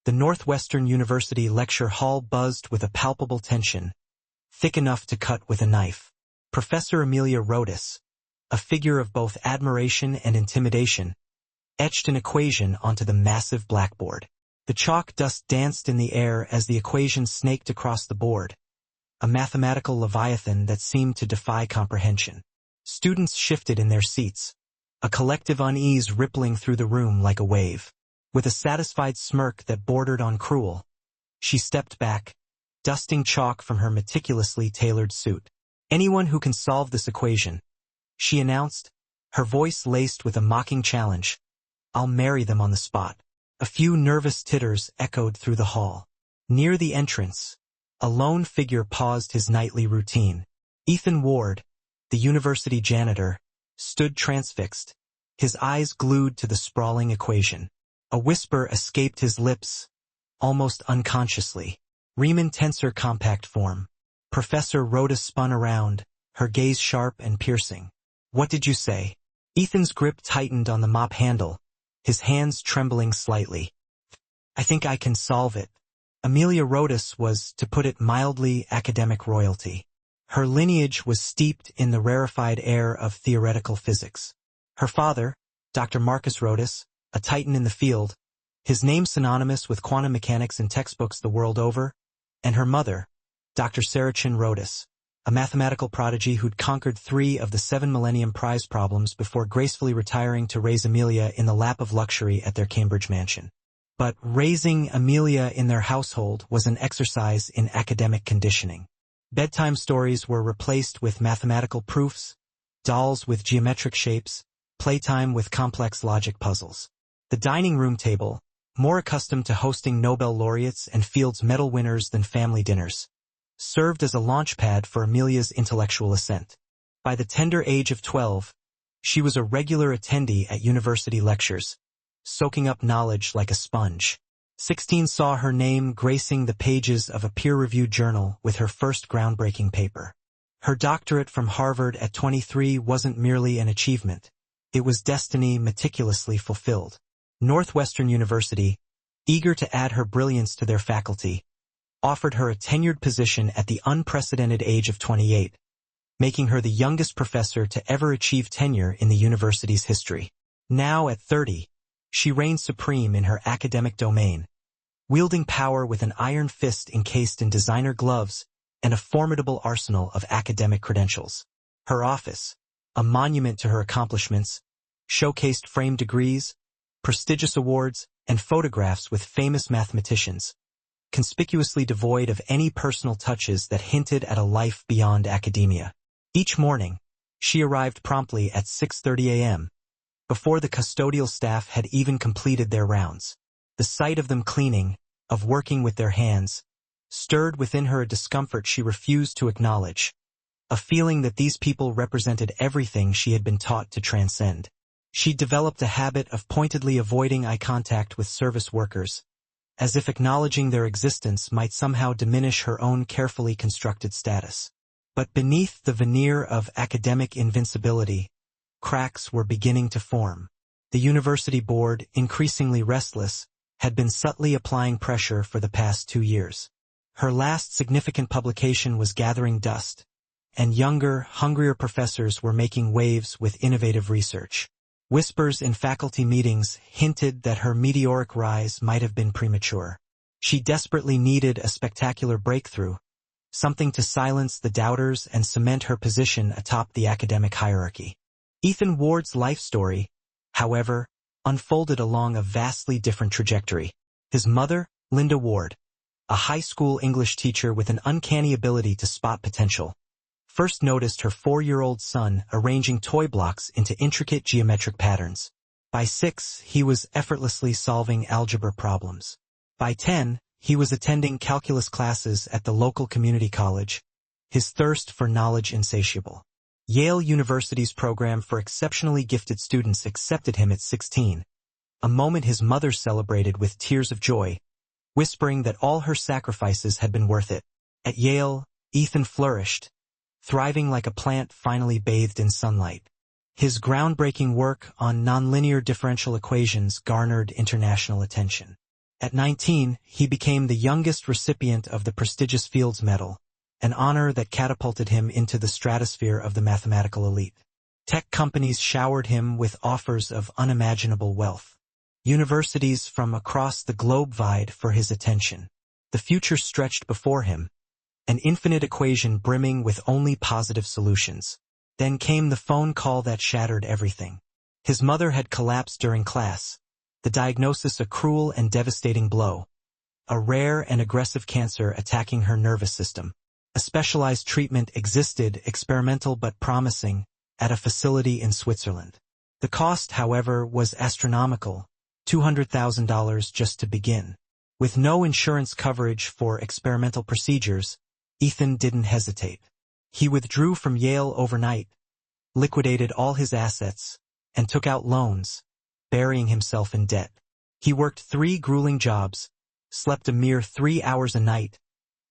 The Northwestern University lecture hall buzzed with a palpable tension, thick enough to cut with a knife. Professor Amelia Rodas, a figure of both admiration and intimidation, etched an equation onto the massive blackboard. The chalk dust danced in the air as the equation snaked across the board, a mathematical leviathan that seemed to defy comprehension. Students shifted in their seats, a collective unease rippling through the room like a wave. With a satisfied smirk that bordered on cruel, she stepped back, dusting chalk from her meticulously tailored suit. "Anyone who can solve this equation," she announced, her voice laced with a mocking challenge, "I'll marry them on the spot." A few nervous titters echoed through the hall. Near the entrance, a lone figure paused his nightly routine. Ethan Ward, the university janitor, stood transfixed, his eyes glued to the sprawling equation. A whisper escaped his lips, almost unconsciously. Riemann tensor compact form. Professor Rhoda spun around, her gaze sharp and piercing. "What did you say?" Ethan's grip tightened on the mop handle, his hands trembling slightly. "I think I can solve it." Amelia Rodas was, to put it mildly, academic royalty. Her lineage was steeped in the rarefied air of theoretical physics. Her father, Dr. Marcus Rodas, a titan in the field, his name synonymous with quantum mechanics in textbooks the world over, and her mother, Dr. Sarachin Rodas, a mathematical prodigy who'd conquered 3 of the 7 Millennium Prize problems before gracefully retiring to raise Amelia in the lap of luxury at their Cambridge mansion. But raising Amelia in their household was an exercise in academic conditioning. Bedtime stories were replaced with mathematical proofs, dolls with geometric shapes, playtime with complex logic puzzles. The dining room table, more accustomed to hosting Nobel laureates and Fields Medal winners than family dinners, served as a launchpad for Amelia's intellectual ascent. By the tender age of 12, she was a regular attendee at university lectures, soaking up knowledge like a sponge. 16 saw her name gracing the pages of a peer-reviewed journal with her first groundbreaking paper. Her doctorate from Harvard at 23 wasn't merely an achievement. It was destiny meticulously fulfilled. Northwestern University, eager to add her brilliance to their faculty, offered her a tenured position at the unprecedented age of 28, making her the youngest professor to ever achieve tenure in the university's history. Now at 30, she reigned supreme in her academic domain, wielding power with an iron fist encased in designer gloves and a formidable arsenal of academic credentials. Her office, a monument to her accomplishments, showcased framed degrees, prestigious awards, and photographs with famous mathematicians, conspicuously devoid of any personal touches that hinted at a life beyond academia. Each morning, she arrived promptly at 6:30 a.m., before the custodial staff had even completed their rounds. The sight of them cleaning, of working with their hands, stirred within her a discomfort she refused to acknowledge, a feeling that these people represented everything she had been taught to transcend. She developed a habit of pointedly avoiding eye contact with service workers, as if acknowledging their existence might somehow diminish her own carefully constructed status. But beneath the veneer of academic invincibility, cracks were beginning to form. The university board, increasingly restless, had been subtly applying pressure for the past 2 years. Her last significant publication was gathering dust, and younger, hungrier professors were making waves with innovative research. Whispers in faculty meetings hinted that her meteoric rise might have been premature. She desperately needed a spectacular breakthrough, something to silence the doubters and cement her position atop the academic hierarchy. Ethan Ward's life story, however, unfolded along a vastly different trajectory. His mother, Linda Ward, a high school English teacher with an uncanny ability to spot potential, first noticed her 4-year-old son arranging toy blocks into intricate geometric patterns. By 6, he was effortlessly solving algebra problems. By 10, he was attending calculus classes at the local community college, his thirst for knowledge insatiable. Yale University's program for exceptionally gifted students accepted him at 16, a moment his mother celebrated with tears of joy, whispering that all her sacrifices had been worth it. At Yale, Ethan flourished, thriving like a plant finally bathed in sunlight. His groundbreaking work on nonlinear differential equations garnered international attention. At 19, he became the youngest recipient of the prestigious Fields Medal, an honor that catapulted him into the stratosphere of the mathematical elite. Tech companies showered him with offers of unimaginable wealth. Universities from across the globe vied for his attention. The future stretched before him, an infinite equation brimming with only positive solutions. Then came the phone call that shattered everything. His mother had collapsed during class, the diagnosis a cruel and devastating blow, a rare and aggressive cancer attacking her nervous system. A specialized treatment existed, experimental but promising, at a facility in Switzerland. The cost, however, was astronomical, $200,000 just to begin. With no insurance coverage for experimental procedures, Ethan didn't hesitate. He withdrew from Yale overnight, liquidated all his assets, and took out loans, burying himself in debt. He worked 3 grueling jobs, slept a mere 3 hours a night,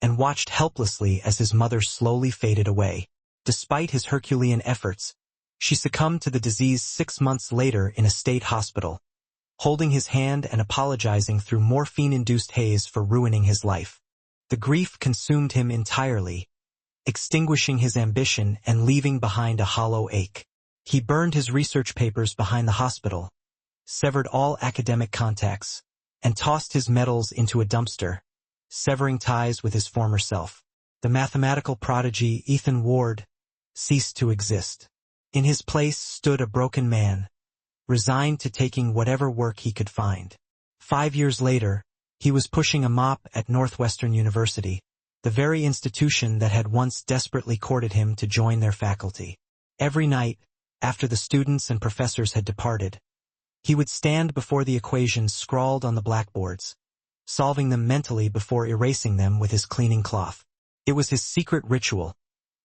and watched helplessly as his mother slowly faded away. Despite his Herculean efforts, she succumbed to the disease 6 months later in a state hospital, holding his hand and apologizing through morphine-induced haze for ruining his life. The grief consumed him entirely, extinguishing his ambition and leaving behind a hollow ache. He burned his research papers behind the hospital, severed all academic contacts, and tossed his medals into a dumpster, severing ties with his former self. The mathematical prodigy Ethan Ward ceased to exist. In his place stood a broken man, resigned to taking whatever work he could find. 5 years later, he was pushing a mop at Northwestern University, the very institution that had once desperately courted him to join their faculty. Every night, after the students and professors had departed, he would stand before the equations scrawled on the blackboards, solving them mentally before erasing them with his cleaning cloth. It was his secret ritual,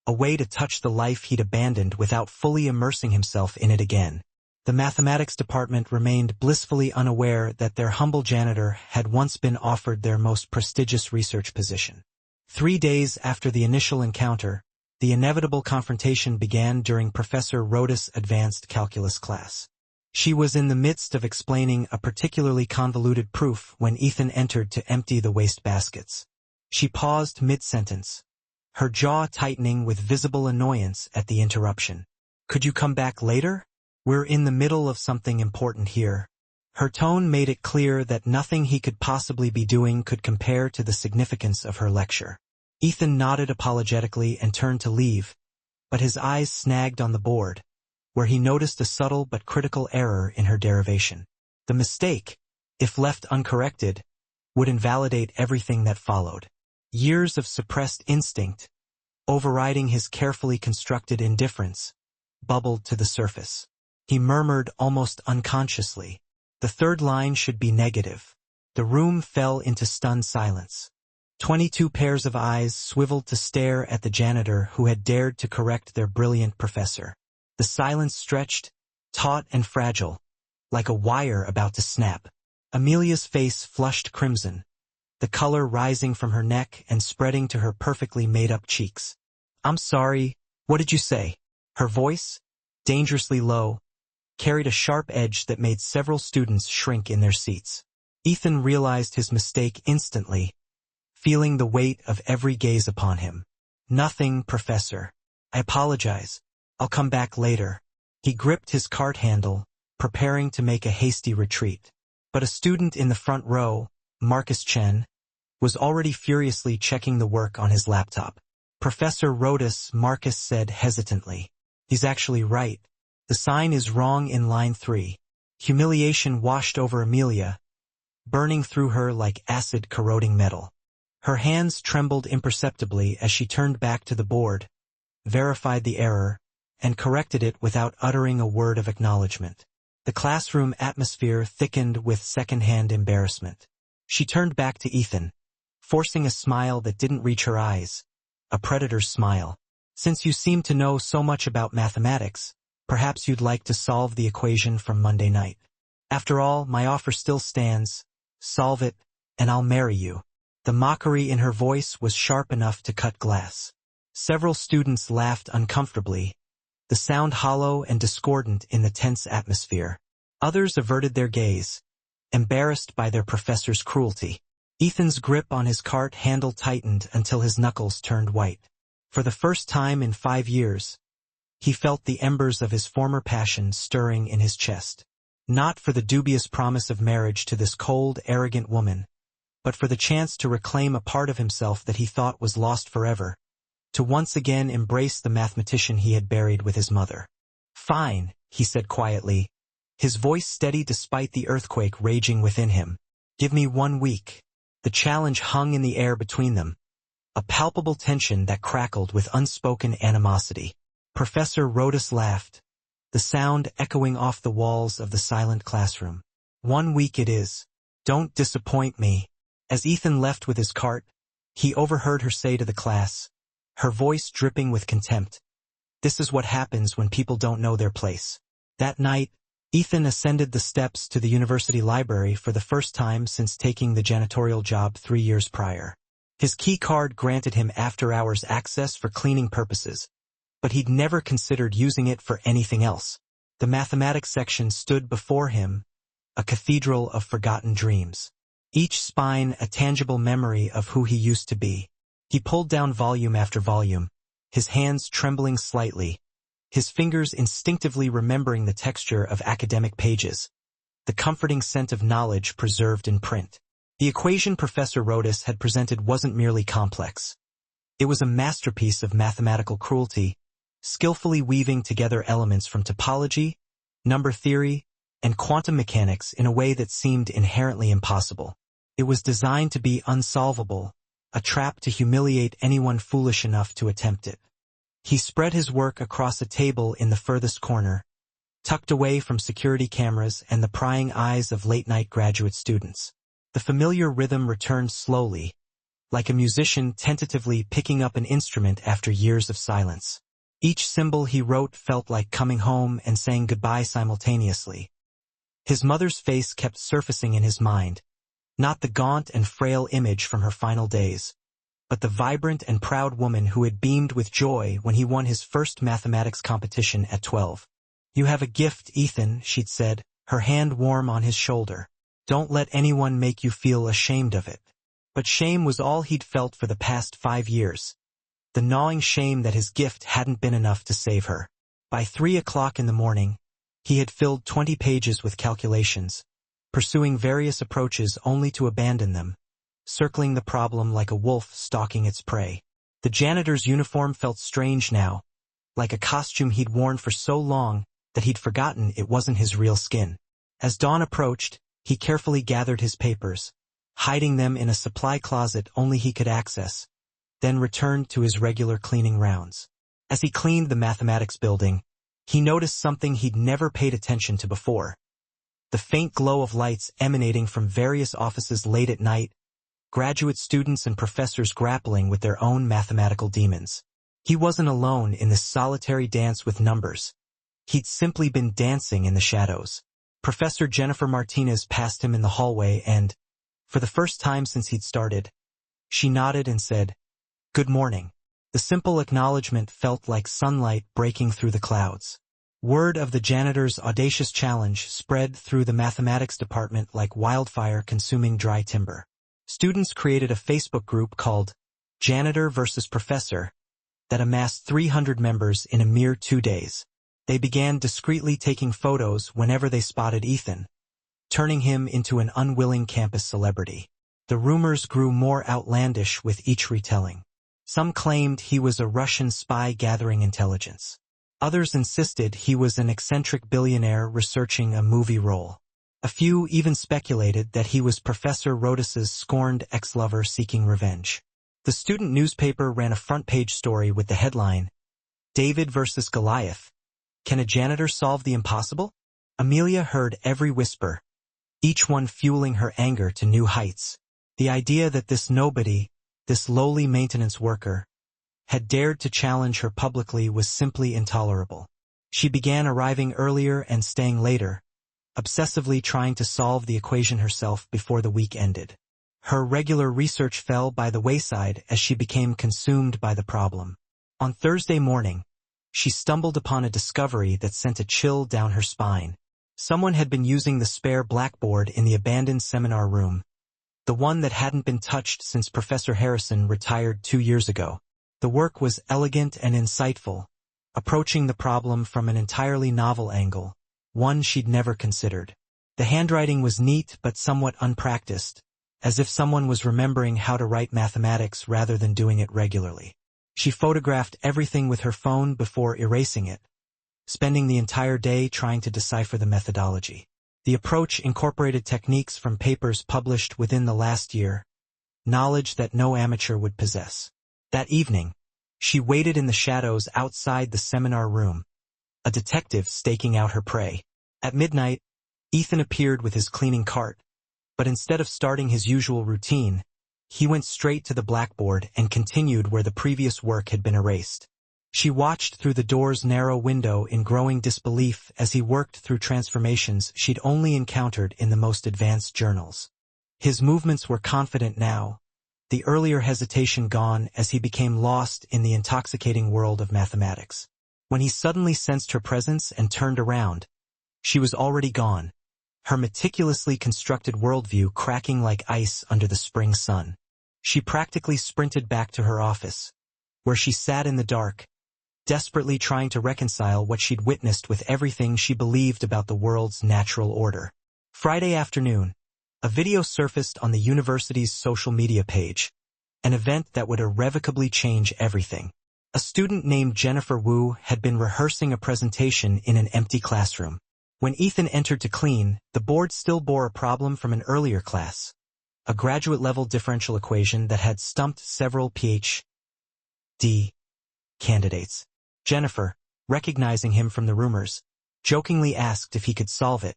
a way to touch the life he'd abandoned without fully immersing himself in it again. The mathematics department remained blissfully unaware that their humble janitor had once been offered their most prestigious research position. 3 days after the initial encounter, the inevitable confrontation began during Professor Rhoda's advanced calculus class. She was in the midst of explaining a particularly convoluted proof when Ethan entered to empty the waste baskets. She paused mid-sentence, her jaw tightening with visible annoyance at the interruption. "Could you come back later? We're in the middle of something important here." Her tone made it clear that nothing he could possibly be doing could compare to the significance of her lecture. Ethan nodded apologetically and turned to leave, but his eyes snagged on the board, where he noticed a subtle but critical error in her derivation. The mistake, if left uncorrected, would invalidate everything that followed. Years of suppressed instinct, overriding his carefully constructed indifference, bubbled to the surface. He murmured almost unconsciously, "The third line should be negative." The room fell into stunned silence. 22 pairs of eyes swiveled to stare at the janitor who had dared to correct their brilliant professor. The silence stretched, taut and fragile, like a wire about to snap. Amelia's face flushed crimson, the color rising from her neck and spreading to her perfectly made-up cheeks. "I'm sorry, what did you say?" Her voice, dangerously low, carried a sharp edge that made several students shrink in their seats. Ethan realized his mistake instantly, feeling the weight of every gaze upon him. "Nothing, Professor. I apologize. I'll come back later." He gripped his cart handle, preparing to make a hasty retreat. But a student in the front row, Marcus Chen, was already furiously checking the work on his laptop. "Professor Rhodes," Marcus said hesitantly. "He's actually right. The sign is wrong in line 3. Humiliation washed over Amelia, burning through her like acid corroding metal. Her hands trembled imperceptibly as she turned back to the board, verified the error, and corrected it without uttering a word of acknowledgement. The classroom atmosphere thickened with second-hand embarrassment. She turned back to Ethan, forcing a smile that didn't reach her eyes, a predator's smile. "Since you seem to know so much about mathematics, perhaps you'd like to solve the equation from Monday night. After all, my offer still stands. Solve it, and I'll marry you." The mockery in her voice was sharp enough to cut glass. Several students laughed uncomfortably, the sound hollow and discordant in the tense atmosphere. Others averted their gaze, embarrassed by their professor's cruelty. Ethan's grip on his cart handle tightened until his knuckles turned white. For the first time in 5 years, he felt the embers of his former passion stirring in his chest. Not for the dubious promise of marriage to this cold, arrogant woman, but for the chance to reclaim a part of himself that he thought was lost forever, to once again embrace the mathematician he had buried with his mother. "Fine," he said quietly, his voice steady despite the earthquake raging within him. "Give me 1 week." The challenge hung in the air between them, a palpable tension that crackled with unspoken animosity. Professor Rodas laughed, the sound echoing off the walls of the silent classroom. "1 week it is. Don't disappoint me." As Ethan left with his cart, he overheard her say to the class, her voice dripping with contempt, "This is what happens when people don't know their place." That night, Ethan ascended the steps to the university library for the first time since taking the janitorial job 3 years prior. His key card granted him after-hours access for cleaning purposes, but he'd never considered using it for anything else. The mathematics section stood before him, a cathedral of forgotten dreams. Each spine a tangible memory of who he used to be. He pulled down volume after volume, his hands trembling slightly, his fingers instinctively remembering the texture of academic pages, the comforting scent of knowledge preserved in print. The equation Professor Rodas had presented wasn't merely complex. It was a masterpiece of mathematical cruelty, skillfully weaving together elements from topology, number theory, and quantum mechanics in a way that seemed inherently impossible. It was designed to be unsolvable, a trap to humiliate anyone foolish enough to attempt it. He spread his work across a table in the furthest corner, tucked away from security cameras and the prying eyes of late-night graduate students. The familiar rhythm returned slowly, like a musician tentatively picking up an instrument after years of silence. Each symbol he wrote felt like coming home and saying goodbye simultaneously. His mother's face kept surfacing in his mind, not the gaunt and frail image from her final days, but the vibrant and proud woman who had beamed with joy when he won his first mathematics competition at 12. "You have a gift, Ethan," she'd said, her hand warm on his shoulder. "Don't let anyone make you feel ashamed of it." But shame was all he'd felt for the past 5 years. The gnawing shame that his gift hadn't been enough to save her. By 3 o'clock in the morning, he had filled 20 pages with calculations, pursuing various approaches only to abandon them, circling the problem like a wolf stalking its prey. The janitor's uniform felt strange now, like a costume he'd worn for so long that he'd forgotten it wasn't his real skin. As dawn approached, he carefully gathered his papers, hiding them in a supply closet only he could access, then returned to his regular cleaning rounds. As he cleaned the mathematics building, he noticed something he'd never paid attention to before. The faint glow of lights emanating from various offices late at night, graduate students and professors grappling with their own mathematical demons. He wasn't alone in this solitary dance with numbers. He'd simply been dancing in the shadows. Professor Jennifer Martinez passed him in the hallway and, for the first time since he'd started, she nodded and said, "Good morning." The simple acknowledgement felt like sunlight breaking through the clouds. Word of the janitor's audacious challenge spread through the mathematics department like wildfire consuming dry timber. Students created a Facebook group called Janitor versus Professor that amassed 300 members in a mere 2 days. They began discreetly taking photos whenever they spotted Ethan, turning him into an unwilling campus celebrity. The rumors grew more outlandish with each retelling. Some claimed he was a Russian spy gathering intelligence. Others insisted he was an eccentric billionaire researching a movie role. A few even speculated that he was Professor Rodas's scorned ex-lover seeking revenge. The student newspaper ran a front-page story with the headline, "David versus Goliath. Can a janitor solve the impossible?" Amelia heard every whisper, each one fueling her anger to new heights. The idea that this nobody, this lowly maintenance worker, had dared to challenge her publicly was simply intolerable. She began arriving earlier and staying later, obsessively trying to solve the equation herself before the week ended. Her regular research fell by the wayside as she became consumed by the problem. On Thursday morning, she stumbled upon a discovery that sent a chill down her spine. Someone had been using the spare blackboard in the abandoned seminar room, the one that hadn't been touched since Professor Harrison retired 2 years ago. The work was elegant and insightful, approaching the problem from an entirely novel angle, one she'd never considered. The handwriting was neat but somewhat unpracticed, as if someone was remembering how to write mathematics rather than doing it regularly. She photographed everything with her phone before erasing it, spending the entire day trying to decipher the methodology. The approach incorporated techniques from papers published within the last year, knowledge that no amateur would possess. That evening, she waited in the shadows outside the seminar room, a detective staking out her prey. At midnight, Ethan appeared with his cleaning cart, but instead of starting his usual routine, he went straight to the blackboard and continued where the previous work had been erased. She watched through the door's narrow window in growing disbelief as he worked through transformations she'd only encountered in the most advanced journals. His movements were confident now, the earlier hesitation gone as he became lost in the intoxicating world of mathematics. When he suddenly sensed her presence and turned around, she was already gone, her meticulously constructed worldview cracking like ice under the spring sun. She practically sprinted back to her office, where she sat in the dark, desperately trying to reconcile what she'd witnessed with everything she believed about the world's natural order. Friday afternoon, a video surfaced on the university's social media page, an event that would irrevocably change everything. A student named Jennifer Wu had been rehearsing a presentation in an empty classroom. When Ethan entered to clean, the board still bore a problem from an earlier class, a graduate-level differential equation that had stumped several Ph.D. candidates. Jennifer, recognizing him from the rumors, jokingly asked if he could solve it,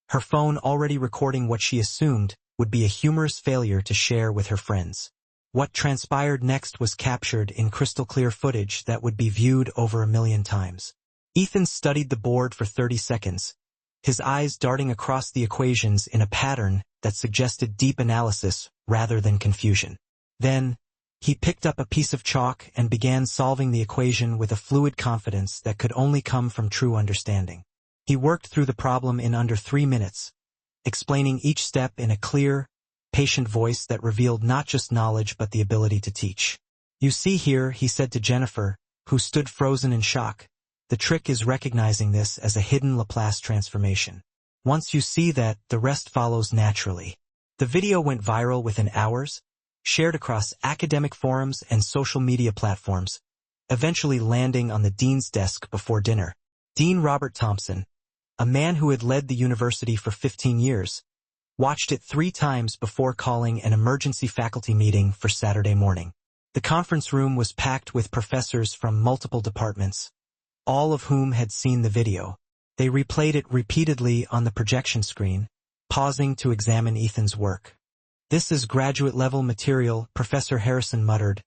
her phone already recording what she assumed would be a humorous failure to share with her friends. What transpired next was captured in crystal-clear footage that would be viewed over 1 million times. Ethan studied the board for 30 seconds, his eyes darting across the equations in a pattern that suggested deep analysis rather than confusion. Then, he picked up a piece of chalk and began solving the equation with a fluid confidence that could only come from true understanding. He worked through the problem in under 3 minutes, explaining each step in a clear, patient voice that revealed not just knowledge but the ability to teach. "You see here," he said to Jennifer, who stood frozen in shock, "the trick is recognizing this as a hidden Laplace transformation. Once you see that, the rest follows naturally." The video went viral within hours, shared across academic forums and social media platforms, eventually landing on the dean's desk before dinner. Dean Robert Thompson, a man who had led the university for 15 years, watched it 3 times before calling an emergency faculty meeting for Saturday morning. The conference room was packed with professors from multiple departments, all of whom had seen the video. They replayed it repeatedly on the projection screen, pausing to examine Ethan's work. "This is graduate-level material," Professor Harrison muttered,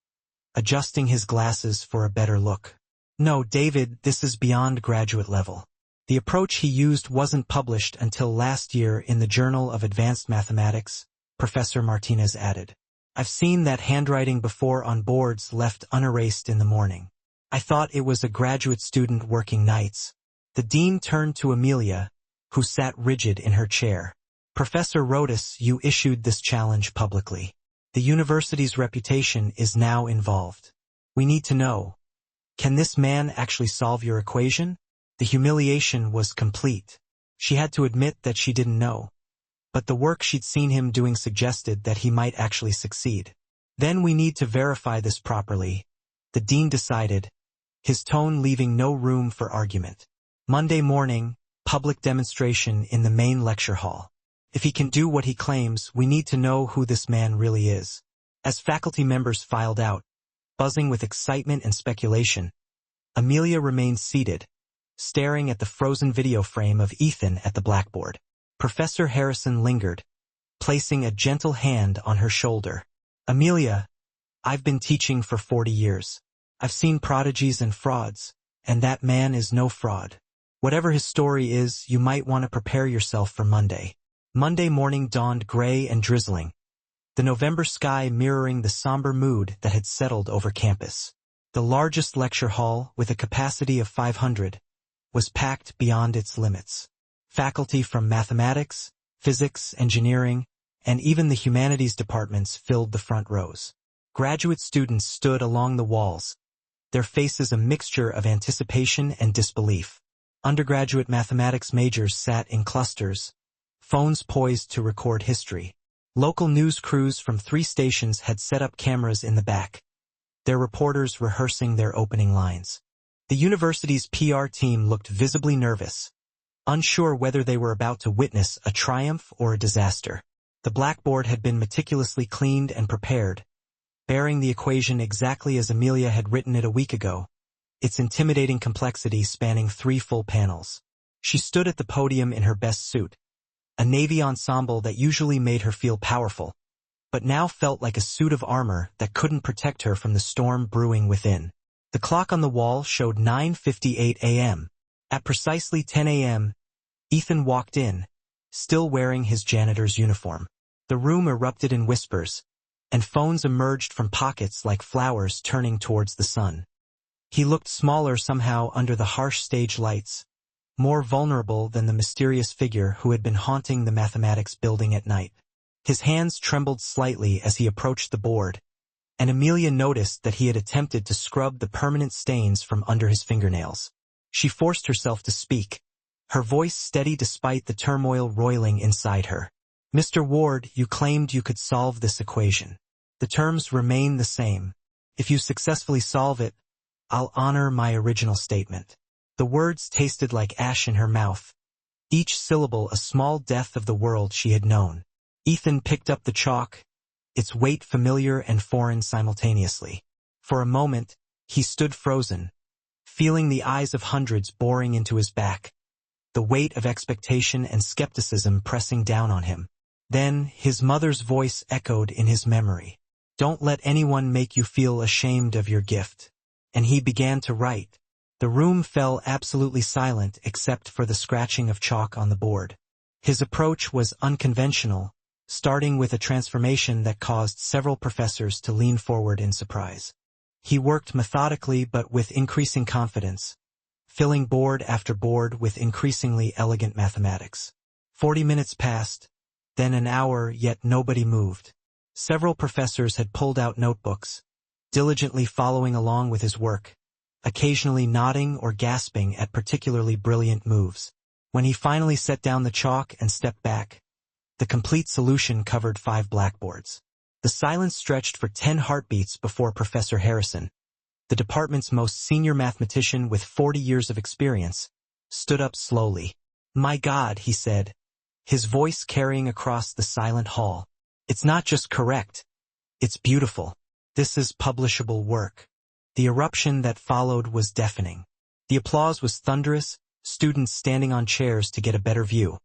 adjusting his glasses for a better look. "No, David, this is beyond graduate level. The approach he used wasn't published until last year in the Journal of Advanced Mathematics," Professor Martinez added. "I've seen that handwriting before on boards left unerased in the morning. I thought it was a graduate student working nights." The dean turned to Amelia, who sat rigid in her chair. "Professor Rodas, you issued this challenge publicly. The university's reputation is now involved. We need to know, can this man actually solve your equation?" The humiliation was complete. She had to admit that she didn't know, but the work she'd seen him doing suggested that he might actually succeed. "Then we need to verify this properly," the dean decided, his tone leaving no room for argument. "Monday morning, public demonstration in the main lecture hall. If he can do what he claims, we need to know who this man really is." As faculty members filed out, buzzing with excitement and speculation, Amelia remained seated, staring at the frozen video frame of Ethan at the blackboard. Professor Harrison lingered, placing a gentle hand on her shoulder. "Amelia, I've been teaching for 40 years. I've seen prodigies and frauds, and that man is no fraud. Whatever his story is, you might want to prepare yourself for Monday." Monday morning dawned gray and drizzling, the November sky mirroring the somber mood that had settled over campus. The largest lecture hall, with a capacity of 500, was packed beyond its limits. Faculty from mathematics, physics, engineering, and even the humanities departments filled the front rows. Graduate students stood along the walls, their faces a mixture of anticipation and disbelief. Undergraduate mathematics majors sat in clusters, phones poised to record history. Local news crews from 3 stations had set up cameras in the back, their reporters rehearsing their opening lines. The university's PR team looked visibly nervous, unsure whether they were about to witness a triumph or a disaster. The blackboard had been meticulously cleaned and prepared, bearing the equation exactly as Amelia had written it a week ago, its intimidating complexity spanning 3 full panels. She stood at the podium in her best suit, a navy ensemble that usually made her feel powerful, but now felt like a suit of armor that couldn't protect her from the storm brewing within. The clock on the wall showed 9:58 a.m. At precisely 10 a.m., Ethan walked in, still wearing his janitor's uniform. The room erupted in whispers, and phones emerged from pockets like flowers turning towards the sun. He looked smaller somehow under the harsh stage lights, more vulnerable than the mysterious figure who had been haunting the mathematics building at night. His hands trembled slightly as he approached the board, and Amelia noticed that he had attempted to scrub the permanent stains from under his fingernails. She forced herself to speak, her voice steady despite the turmoil roiling inside her. "Mr. Ward, you claimed you could solve this equation. The terms remain the same. If you successfully solve it, I'll honor my original statement." The words tasted like ash in her mouth, each syllable a small death of the world she had known. Ethan picked up the chalk, its weight familiar and foreign simultaneously. For a moment, he stood frozen, feeling the eyes of hundreds boring into his back, the weight of expectation and skepticism pressing down on him. Then, his mother's voice echoed in his memory. "Don't let anyone make you feel ashamed of your gift." And he began to write. The room fell absolutely silent except for the scratching of chalk on the board. His approach was unconventional, starting with a transformation that caused several professors to lean forward in surprise. He worked methodically but with increasing confidence, filling board after board with increasingly elegant mathematics. 40 minutes passed, then an hour, yet nobody moved. Several professors had pulled out notebooks, diligently following along with his work, occasionally nodding or gasping at particularly brilliant moves. When he finally set down the chalk and stepped back, the complete solution covered 5 blackboards. The silence stretched for 10 heartbeats before Professor Harrison, the department's most senior mathematician with 40 years of experience, stood up slowly. "My God," he said, his voice carrying across the silent hall. "It's not just correct. It's beautiful. This is publishable work." The eruption that followed was deafening. The applause was thunderous, students standing on chairs to get a better view,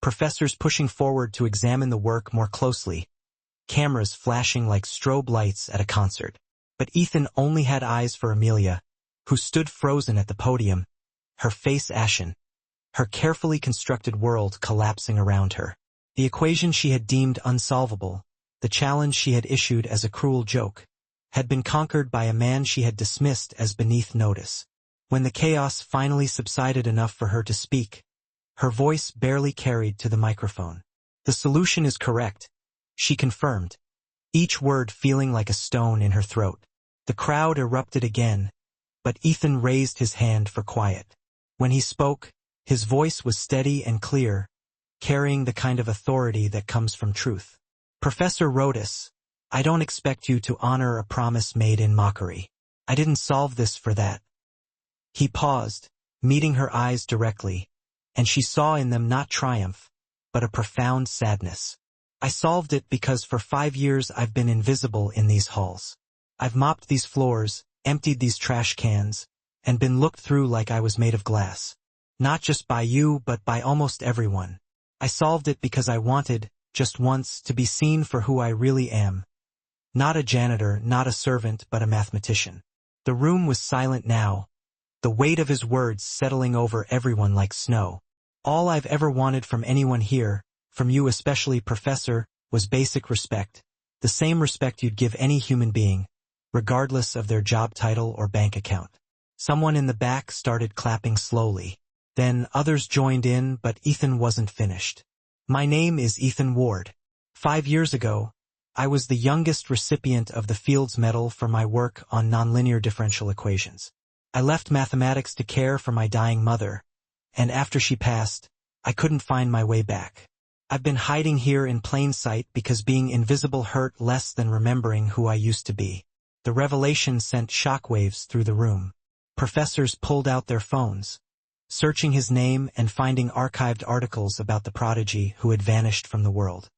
professors pushing forward to examine the work more closely, cameras flashing like strobe lights at a concert. But Ethan only had eyes for Amelia, who stood frozen at the podium, her face ashen, her carefully constructed world collapsing around her. The equation she had deemed unsolvable, the challenge she had issued as a cruel joke, had been conquered by a man she had dismissed as beneath notice. When the chaos finally subsided enough for her to speak, her voice barely carried to the microphone. "The solution is correct," she confirmed, each word feeling like a stone in her throat. The crowd erupted again, but Ethan raised his hand for quiet. When he spoke, his voice was steady and clear, carrying the kind of authority that comes from truth. "Professor Rodas, I don't expect you to honor a promise made in mockery. I didn't solve this for that." He paused, meeting her eyes directly, and she saw in them not triumph, but a profound sadness. "I solved it because for 5 years I've been invisible in these halls. I've mopped these floors, emptied these trash cans, and been looked through like I was made of glass. Not just by you, but by almost everyone. I solved it because I wanted, just once, to be seen for who I really am. Not a janitor, not a servant, but a mathematician." The room was silent now, the weight of his words settling over everyone like snow. "All I've ever wanted from anyone here, from you especially, Professor, was basic respect. The same respect you'd give any human being, regardless of their job title or bank account." Someone in the back started clapping slowly. Then others joined in, but Ethan wasn't finished. My name is Ethan Ward. 5 years ago, I was the youngest recipient of the Fields Medal for my work on nonlinear differential equations. I left mathematics to care for my dying mother, and after she passed, I couldn't find my way back. I've been hiding here in plain sight because being invisible hurt less than remembering who I used to be. The revelation sent shockwaves through the room. Professors pulled out their phones, searching his name and finding archived articles about the prodigy who had vanished from the world.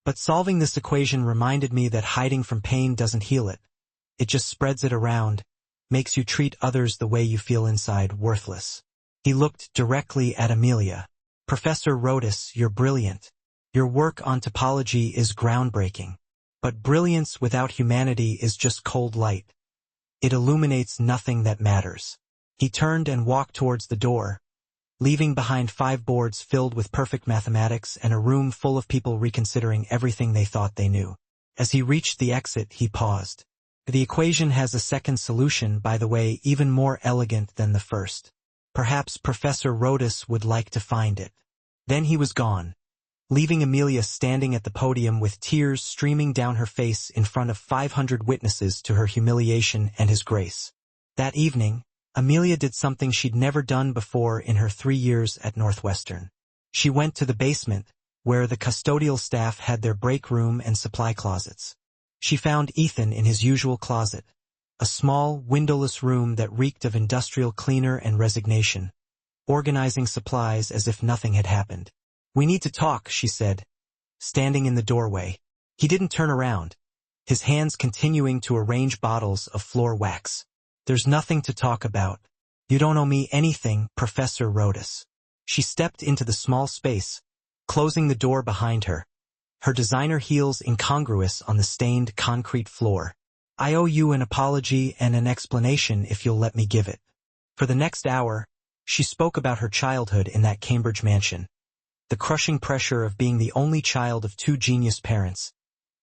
But solving this equation reminded me that hiding from pain doesn't heal it. It just spreads it around, makes you treat others the way you feel inside worthless. He looked directly at Amelia. Professor Rodas, you're brilliant. Your work on topology is groundbreaking. But brilliance without humanity is just cold light. It illuminates nothing that matters. He turned and walked towards the door, leaving behind 5 boards filled with perfect mathematics and a room full of people reconsidering everything they thought they knew. As he reached the exit, he paused. The equation has a second solution, by the way, even more elegant than the first. Perhaps Professor Rodas would like to find it. Then he was gone, leaving Amelia standing at the podium with tears streaming down her face in front of 500 witnesses to her humiliation and his grace. That evening, Amelia did something she'd never done before in her 3 years at Northwestern. She went to the basement, where the custodial staff had their break room and supply closets. She found Ethan in his usual closet, a small, windowless room that reeked of industrial cleaner and resignation, organizing supplies as if nothing had happened. "We need to talk," she said, standing in the doorway. He didn't turn around, his hands continuing to arrange bottles of floor wax. "There's nothing to talk about. You don't owe me anything, Professor Rodas." She stepped into the small space, closing the door behind her, her designer heels incongruous on the stained concrete floor. "I owe you an apology and an explanation if you'll let me give it." For the next hour, she spoke about her childhood in that Cambridge mansion, the crushing pressure of being the only child of 2 genius parents,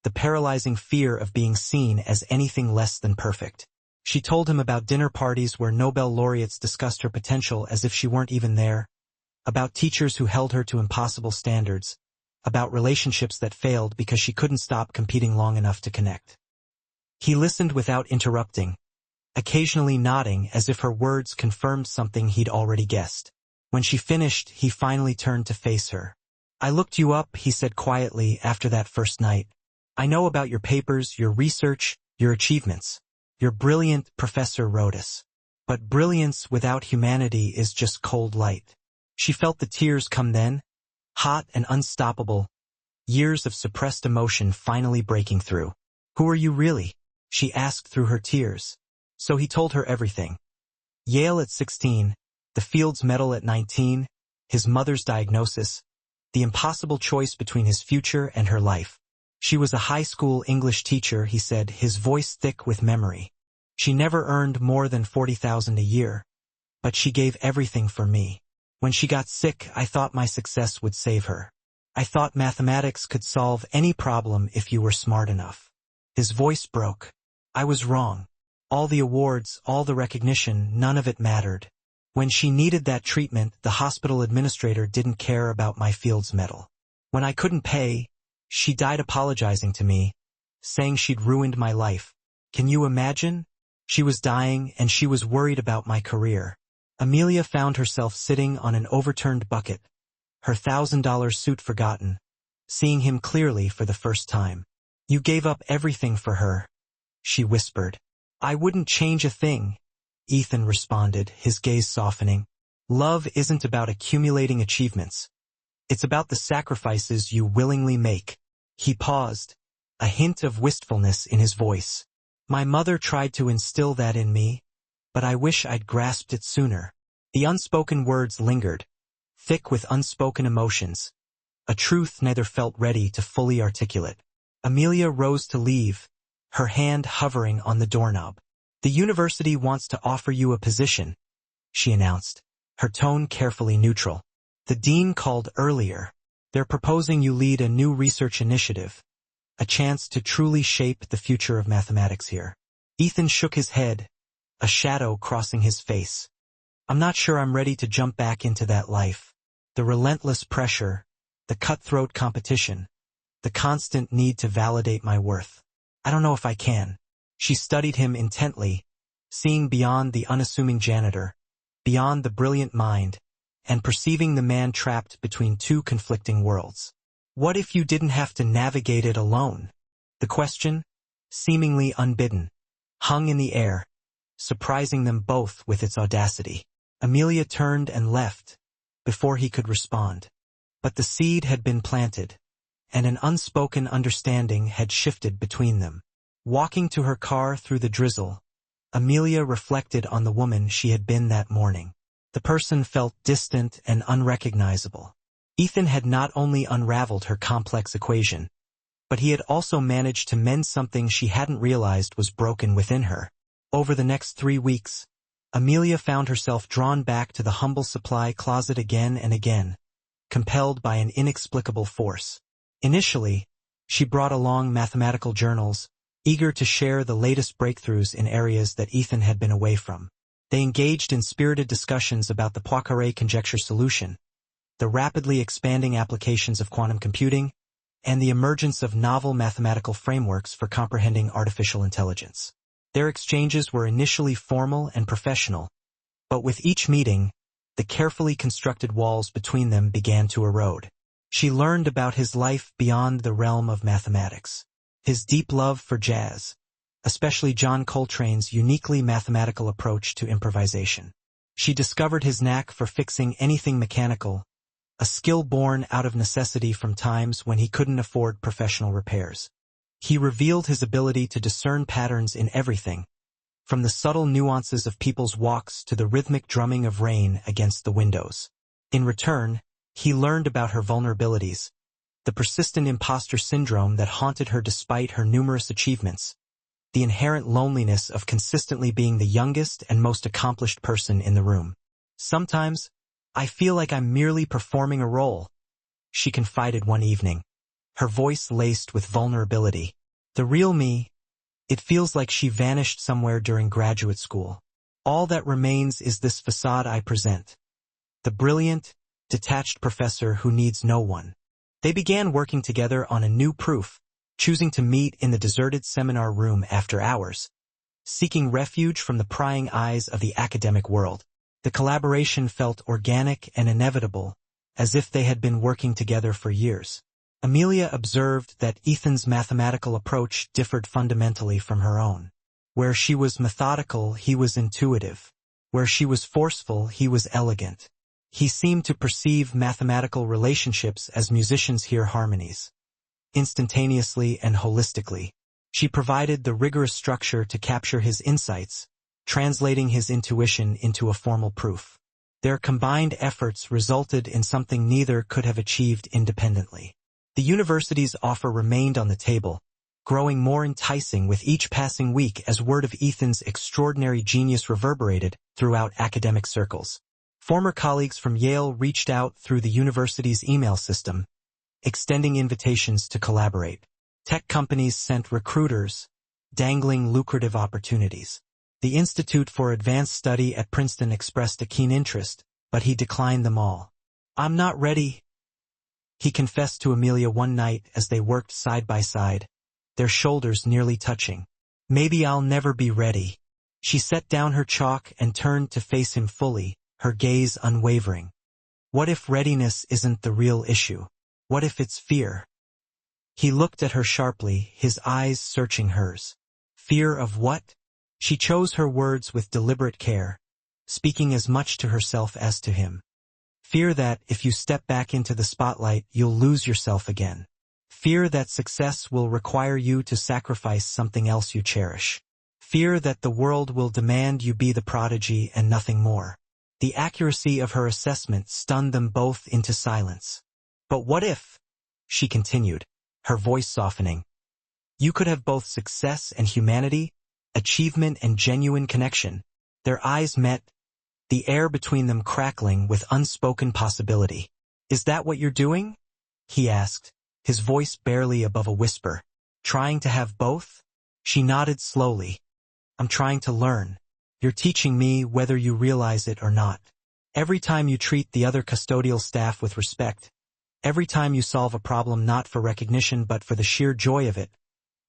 the paralyzing fear of being seen as anything less than perfect. She told him about dinner parties where Nobel laureates discussed her potential as if she weren't even there, about teachers who held her to impossible standards, about relationships that failed because she couldn't stop competing long enough to connect. He listened without interrupting, occasionally nodding as if her words confirmed something he'd already guessed. When she finished, he finally turned to face her. "I looked you up," he said quietly after that first night. "I know about your papers, your research, your achievements. You're brilliant, Professor Rodas. But brilliance without humanity is just cold light." She felt the tears come then, hot and unstoppable, years of suppressed emotion finally breaking through. "Who are you really?" she asked through her tears. So he told her everything. Yale at 16, the Fields Medal at 19, his mother's diagnosis, the impossible choice between his future and her life. She was a high school English teacher, he said, his voice thick with memory. She never earned more than $40,000 a year, but she gave everything for me. When she got sick, I thought my success would save her. I thought mathematics could solve any problem if you were smart enough. His voice broke. I was wrong. All the awards, all the recognition, none of it mattered. When she needed that treatment, the hospital administrator didn't care about my Fields Medal. When I couldn't pay, she died apologizing to me, saying she'd ruined my life. Can you imagine? She was dying, and she was worried about my career. Amelia found herself sitting on an overturned bucket, her $1,000 suit forgotten, seeing him clearly for the first time. "You gave up everything for her," she whispered. "I wouldn't change a thing," Ethan responded, his gaze softening. "Love isn't about accumulating achievements. It's about the sacrifices you willingly make." He paused, a hint of wistfulness in his voice. "My mother tried to instill that in me, but I wish I'd grasped it sooner." The unspoken words lingered, thick with unspoken emotions, a truth neither felt ready to fully articulate. Amelia rose to leave, her hand hovering on the doorknob. "The university wants to offer you a position," she announced, her tone carefully neutral. "The dean called earlier. They're proposing you lead a new research initiative, a chance to truly shape the future of mathematics here." Ethan shook his head, a shadow crossing his face. I'm not sure I'm ready to jump back into that life. The relentless pressure, the cutthroat competition, the constant need to validate my worth. I don't know if I can. She studied him intently, seeing beyond the unassuming janitor, beyond the brilliant mind, and perceiving the man trapped between two conflicting worlds. What if you didn't have to navigate it alone? The question, seemingly unbidden, hung in the air, surprising them both with its audacity. Amelia turned and left, before he could respond. But the seed had been planted, and an unspoken understanding had shifted between them. Walking to her car through the drizzle, Amelia reflected on the woman she had been that morning. The person felt distant and unrecognizable. Ethan had not only unraveled her complex equation, but he had also managed to mend something she hadn't realized was broken within her. Over the next 3 weeks, Amelia found herself drawn back to the humble supply closet again and again, compelled by an inexplicable force. Initially, she brought along mathematical journals, eager to share the latest breakthroughs in areas that Ethan had been away from. They engaged in spirited discussions about the Poincare conjecture solution, the rapidly expanding applications of quantum computing, and the emergence of novel mathematical frameworks for comprehending artificial intelligence. Their exchanges were initially formal and professional, but with each meeting, the carefully constructed walls between them began to erode. She learned about his life beyond the realm of mathematics. His deep love for jazz, especially John Coltrane's uniquely mathematical approach to improvisation. She discovered his knack for fixing anything mechanical, a skill born out of necessity from times when he couldn't afford professional repairs. He revealed his ability to discern patterns in everything, from the subtle nuances of people's walks to the rhythmic drumming of rain against the windows. In return, he learned about her vulnerabilities, the persistent imposter syndrome that haunted her despite her numerous achievements, the inherent loneliness of consistently being the youngest and most accomplished person in the room. Sometimes, I feel like I'm merely performing a role, she confided one evening, her voice laced with vulnerability. The real me, it feels like she vanished somewhere during graduate school. All that remains is this facade I present. The brilliant, detached professor who needs no one. They began working together on a new proof, choosing to meet in the deserted seminar room after hours, seeking refuge from the prying eyes of the academic world. The collaboration felt organic and inevitable, as if they had been working together for years. Amelia observed that Ethan's mathematical approach differed fundamentally from her own. Where she was methodical, he was intuitive. Where she was forceful, he was elegant. He seemed to perceive mathematical relationships as musicians hear harmonies, instantaneously and holistically. She provided the rigorous structure to capture his insights, translating his intuition into a formal proof. Their combined efforts resulted in something neither could have achieved independently. The university's offer remained on the table, growing more enticing with each passing week as word of Ethan's extraordinary genius reverberated throughout academic circles. Former colleagues from Yale reached out through the university's email system, extending invitations to collaborate. Tech companies sent recruiters, dangling lucrative opportunities. The Institute for Advanced Study at Princeton expressed a keen interest, but he declined them all. "I'm not ready," he confessed to Amelia one night as they worked side by side, their shoulders nearly touching. "Maybe I'll never be ready." She set down her chalk and turned to face him fully, her gaze unwavering. What if readiness isn't the real issue? What if it's fear? He looked at her sharply, his eyes searching hers. Fear of what? She chose her words with deliberate care, speaking as much to herself as to him. Fear that, if you step back into the spotlight, you'll lose yourself again. Fear that success will require you to sacrifice something else you cherish. Fear that the world will demand you be the prodigy and nothing more. The accuracy of her assessment stunned them both into silence. "But what if," she continued, her voice softening, "you could have both success and humanity, achievement and genuine connection?" Their eyes met, the air between them crackling with unspoken possibility. "Is that what you're doing?" he asked, his voice barely above a whisper. "Trying to have both?" She nodded slowly. "I'm trying to learn. You're teaching me whether you realize it or not. Every time you treat the other custodial staff with respect, every time you solve a problem not for recognition but for the sheer joy of it,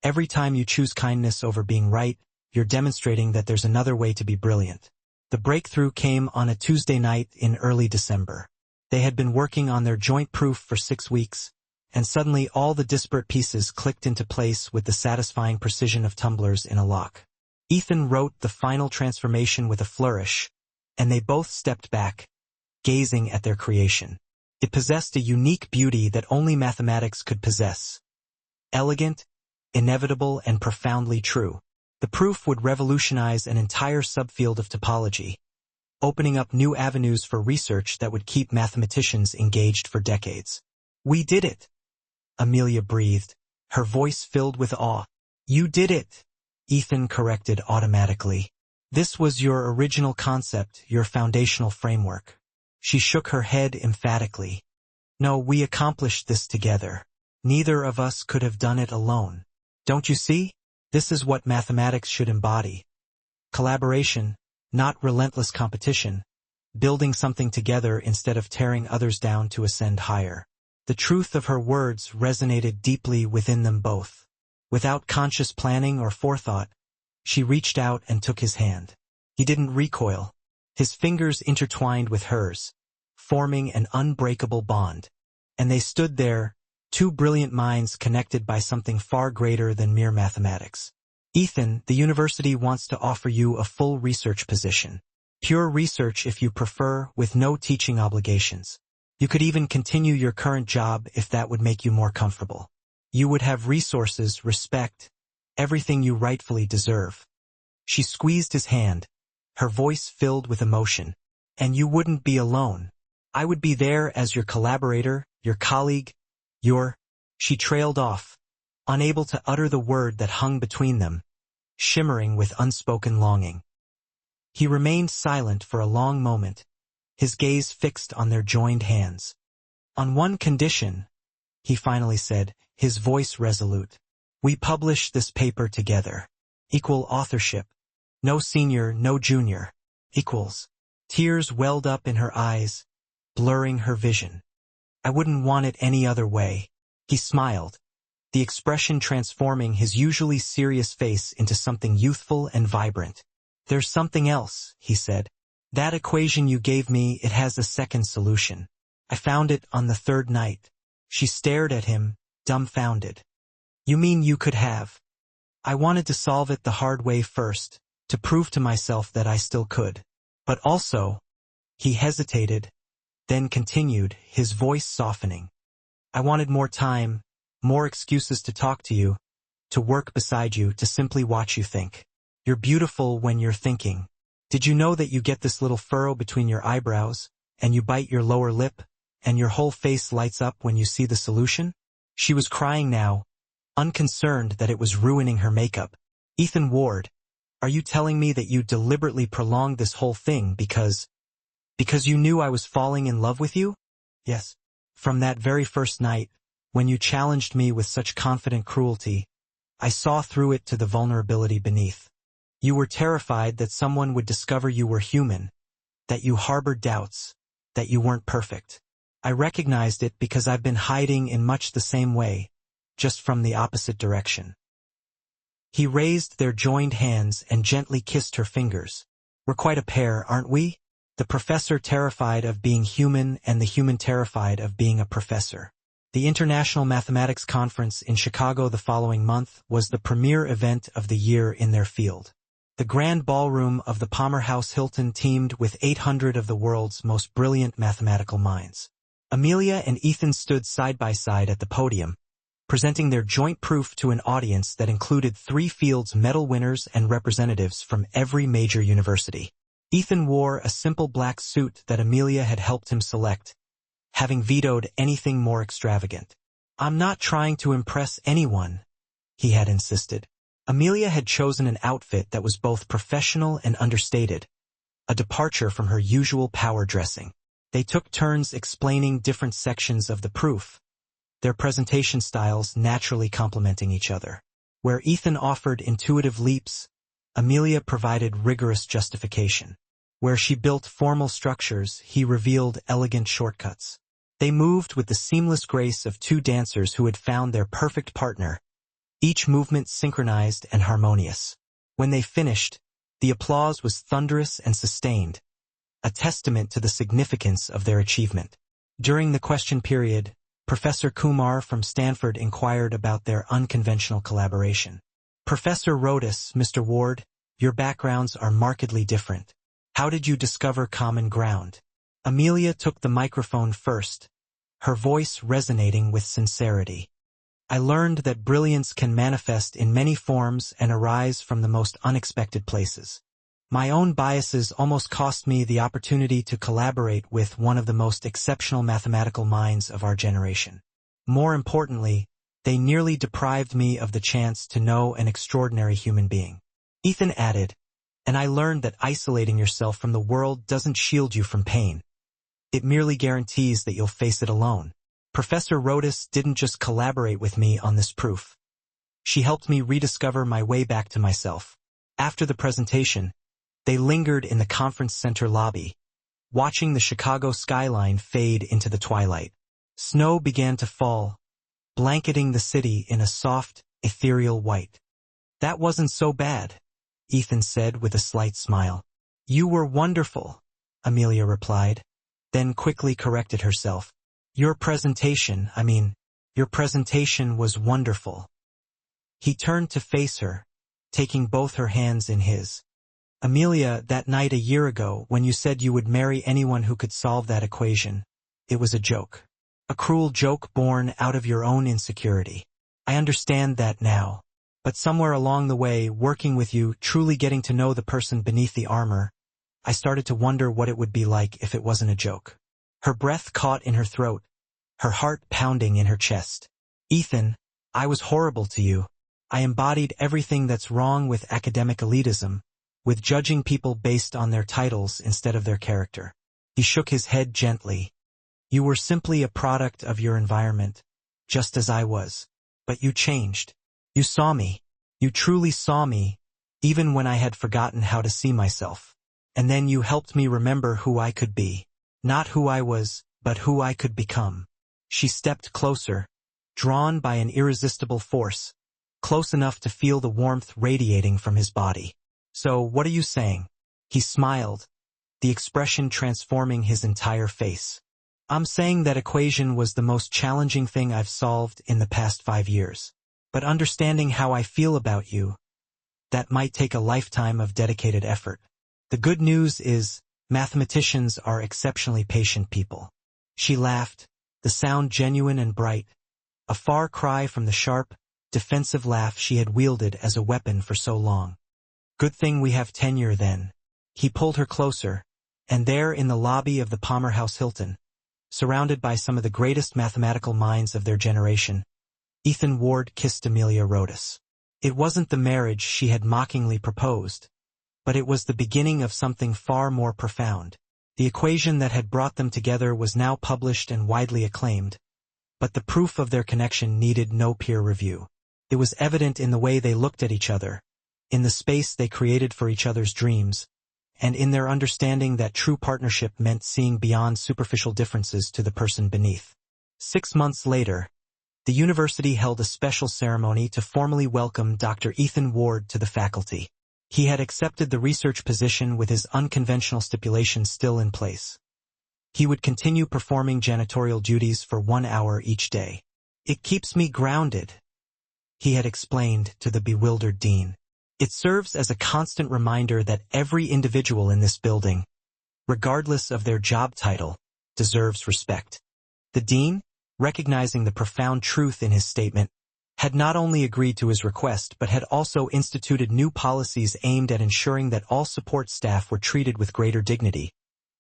every time you choose kindness over being right, you're demonstrating that there's another way to be brilliant. The breakthrough came on a Tuesday night in early December. They had been working on their joint proof for 6 weeks, and suddenly all the disparate pieces clicked into place with the satisfying precision of tumblers in a lock. Ethan wrote the final transformation with a flourish, and they both stepped back, gazing at their creation. It possessed a unique beauty that only mathematics could possess. Elegant, inevitable, and profoundly true. The proof would revolutionize an entire subfield of topology, opening up new avenues for research that would keep mathematicians engaged for decades. "We did it," Amelia breathed, her voice filled with awe. "You did it," Ethan corrected automatically. "This was your original concept, your foundational framework." She shook her head emphatically. "No, we accomplished this together. Neither of us could have done it alone. Don't you see? This is what mathematics should embody. Collaboration, not relentless competition. Building something together instead of tearing others down to ascend higher." The truth of her words resonated deeply within them both. Without conscious planning or forethought, she reached out and took his hand. He didn't recoil. His fingers intertwined with hers, forming an unbreakable bond. And they stood there, two brilliant minds connected by something far greater than mere mathematics. "Ethan, the university wants to offer you a full research position. Pure research if you prefer, with no teaching obligations. You could even continue your current job if that would make you more comfortable. You would have resources, respect, everything you rightfully deserve." She squeezed his hand, her voice filled with emotion. "And you wouldn't be alone. I would be there as your collaborator, your colleague, your—" She trailed off, unable to utter the word that hung between them, shimmering with unspoken longing. He remained silent for a long moment, his gaze fixed on their joined hands. "On one condition," he finally said, his voice resolute. "We publish this paper together. Equal authorship. No senior, no junior. Equals." Tears welled up in her eyes, blurring her vision. "I wouldn't want it any other way." He smiled, the expression transforming his usually serious face into something youthful and vibrant. "There's something else," he said. "That equation you gave me, it has a second solution. I found it on the third night." She stared at him, dumbfounded. "You mean you could have?" "I wanted to solve it the hard way first, to prove to myself that I still could. But also—" He hesitated, then continued, his voice softening. "I wanted more time, more excuses to talk to you, to work beside you, to simply watch you think. You're beautiful when you're thinking. Did you know that you get this little furrow between your eyebrows, and you bite your lower lip, and your whole face lights up when you see the solution?" She was crying now, unconcerned that it was ruining her makeup. "Ethan Ward, are you telling me that you deliberately prolonged this whole thing because you knew I was falling in love with you?" "Yes. From that very first night, when you challenged me with such confident cruelty, I saw through it to the vulnerability beneath. You were terrified that someone would discover you were human, that you harbored doubts, that you weren't perfect. I recognized it because I've been hiding in much the same way, just from the opposite direction." He raised their joined hands and gently kissed her fingers. "We're quite a pair, aren't we? The professor terrified of being human and the human terrified of being a professor." The International Mathematics Conference in Chicago the following month was the premier event of the year in their field. The grand ballroom of the Palmer House Hilton teemed with 800 of the world's most brilliant mathematical minds. Amelia and Ethan stood side by side at the podium, presenting their joint proof to an audience that included 3 Fields Medal winners and representatives from every major university. Ethan wore a simple black suit that Amelia had helped him select, having vetoed anything more extravagant. "I'm not trying to impress anyone," he had insisted. Amelia had chosen an outfit that was both professional and understated, a departure from her usual power dressing. They took turns explaining different sections of the proof, their presentation styles naturally complementing each other. Where Ethan offered intuitive leaps, Amelia provided rigorous justification. Where she built formal structures, he revealed elegant shortcuts. They moved with the seamless grace of two dancers who had found their perfect partner, each movement synchronized and harmonious. When they finished, the applause was thunderous and sustained, a testament to the significance of their achievement. During the question period, Professor Kumar from Stanford inquired about their unconventional collaboration. Professor Rodas, Mr. Ward, your backgrounds are markedly different. How did you discover common ground? Amelia took the microphone first, her voice resonating with sincerity. I learned that brilliance can manifest in many forms and arise from the most unexpected places. My own biases almost cost me the opportunity to collaborate with one of the most exceptional mathematical minds of our generation. More importantly, they nearly deprived me of the chance to know an extraordinary human being. Ethan added, and I learned that isolating yourself from the world doesn't shield you from pain. It merely guarantees that you'll face it alone. Professor Rodas didn't just collaborate with me on this proof. She helped me rediscover my way back to myself. After the presentation, they lingered in the conference center lobby, watching the Chicago skyline fade into the twilight. Snow began to fall, blanketing the city in a soft, ethereal white. That wasn't so bad, Ethan said with a slight smile. You were wonderful, Amelia replied, then quickly corrected herself. Your presentation was wonderful. He turned to face her, taking both her hands in his. Amelia, that night a year ago, when you said you would marry anyone who could solve that equation, it was a joke. A cruel joke born out of your own insecurity. I understand that now. But somewhere along the way, working with you, truly getting to know the person beneath the armor, I started to wonder what it would be like if it wasn't a joke. Her breath caught in her throat, her heart pounding in her chest. Ethan, I was horrible to you. I embodied everything that's wrong with academic elitism, with judging people based on their titles instead of their character. He shook his head gently. You were simply a product of your environment, just as I was. But you changed. You saw me. You truly saw me, even when I had forgotten how to see myself. And then you helped me remember who I could be. Not who I was, but who I could become. She stepped closer, drawn by an irresistible force, close enough to feel the warmth radiating from his body. So, what are you saying? He smiled, the expression transforming his entire face. I'm saying that equation was the most challenging thing I've solved in the past 5 years. But understanding how I feel about you, that might take a lifetime of dedicated effort. The good news is, mathematicians are exceptionally patient people. She laughed, the sound genuine and bright, a far cry from the sharp, defensive laugh she had wielded as a weapon for so long. Good thing we have tenure then. He pulled her closer, and there in the lobby of the Palmer House Hilton, surrounded by some of the greatest mathematical minds of their generation, Ethan Ward kissed Amelia Rodas. It wasn't the marriage she had mockingly proposed, but it was the beginning of something far more profound. The equation that had brought them together was now published and widely acclaimed, but the proof of their connection needed no peer review. It was evident in the way they looked at each other, in the space they created for each other's dreams, and in their understanding that true partnership meant seeing beyond superficial differences to the person beneath. 6 months later, the university held a special ceremony to formally welcome Dr. Ethan Ward to the faculty. He had accepted the research position with his unconventional stipulations still in place. He would continue performing janitorial duties for 1 hour each day. It keeps me grounded, he had explained to the bewildered dean. It serves as a constant reminder that every individual in this building, regardless of their job title, deserves respect. The dean, recognizing the profound truth in his statement, had not only agreed to his request but had also instituted new policies aimed at ensuring that all support staff were treated with greater dignity,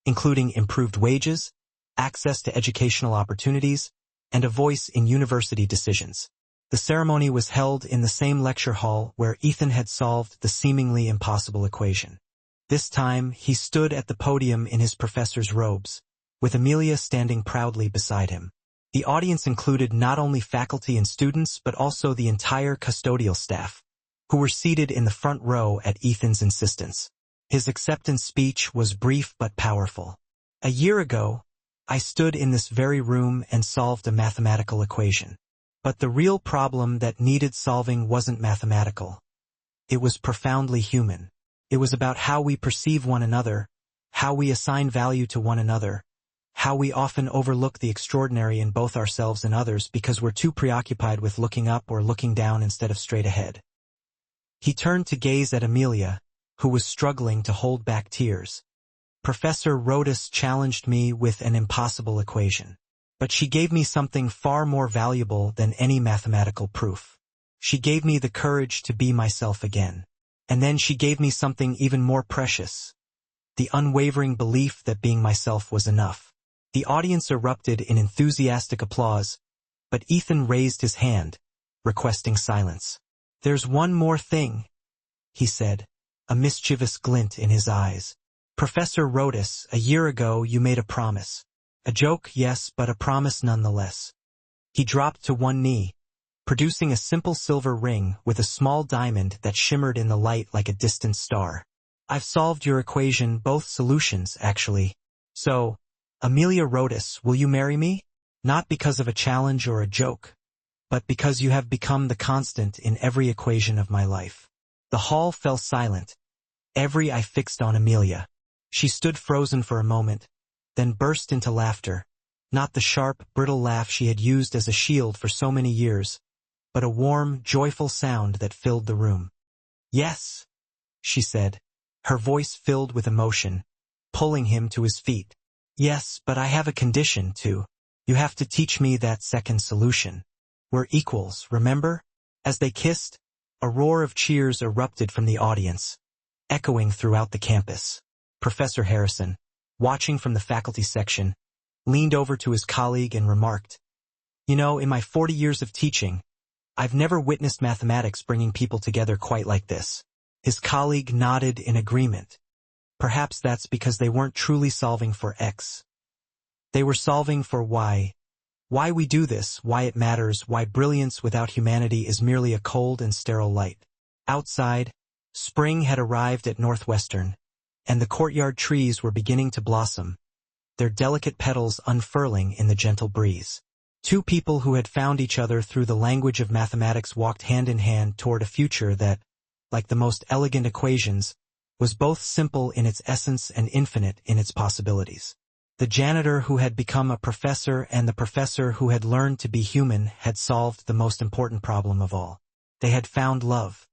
including improved wages, access to educational opportunities, and a voice in university decisions. The ceremony was held in the same lecture hall where Ethan had solved the seemingly impossible equation. This time, he stood at the podium in his professor's robes, with Amelia standing proudly beside him. The audience included not only faculty and students but also the entire custodial staff, who were seated in the front row at Ethan's insistence. His acceptance speech was brief but powerful. A year ago, I stood in this very room and solved a mathematical equation. But the real problem that needed solving wasn't mathematical. It was profoundly human. It was about how we perceive one another, how we assign value to one another, how we often overlook the extraordinary in both ourselves and others because we're too preoccupied with looking up or looking down instead of straight ahead. He turned to gaze at Amelia, who was struggling to hold back tears. Professor Rodas challenged me with an impossible equation. But she gave me something far more valuable than any mathematical proof. She gave me the courage to be myself again. And then she gave me something even more precious. The unwavering belief that being myself was enough. The audience erupted in enthusiastic applause, but Ethan raised his hand, requesting silence. "There's one more thing," he said, a mischievous glint in his eyes. "Professor Rodas, a year ago you made a promise. A joke, yes, but a promise nonetheless." He dropped to one knee, producing a simple silver ring with a small diamond that shimmered in the light like a distant star. "I've solved your equation, both solutions, actually. So, Amelia Rodas, will you marry me? Not because of a challenge or a joke, but because you have become the constant in every equation of my life." The hall fell silent. Every eye fixed on Amelia. She stood frozen for a moment, then burst into laughter. Not the sharp, brittle laugh she had used as a shield for so many years, but a warm, joyful sound that filled the room. "Yes," she said, her voice filled with emotion, pulling him to his feet. "Yes, but I have a condition, too. You have to teach me that second solution. We're equals, remember?" As they kissed, a roar of cheers erupted from the audience, echoing throughout the campus. Professor Harrison, watching from the faculty section, leaned over to his colleague and remarked, "You know, in my 40 years of teaching, I've never witnessed mathematics bringing people together quite like this." His colleague nodded in agreement. Perhaps that's because they weren't truly solving for X. They were solving for Y. Why we do this, why it matters, why brilliance without humanity is merely a cold and sterile light. Outside, spring had arrived at Northwestern, and the courtyard trees were beginning to blossom, their delicate petals unfurling in the gentle breeze. Two people who had found each other through the language of mathematics walked hand in hand toward a future that, like the most elegant equations, was both simple in its essence and infinite in its possibilities. The janitor who had become a professor and the professor who had learned to be human had solved the most important problem of all. They had found love.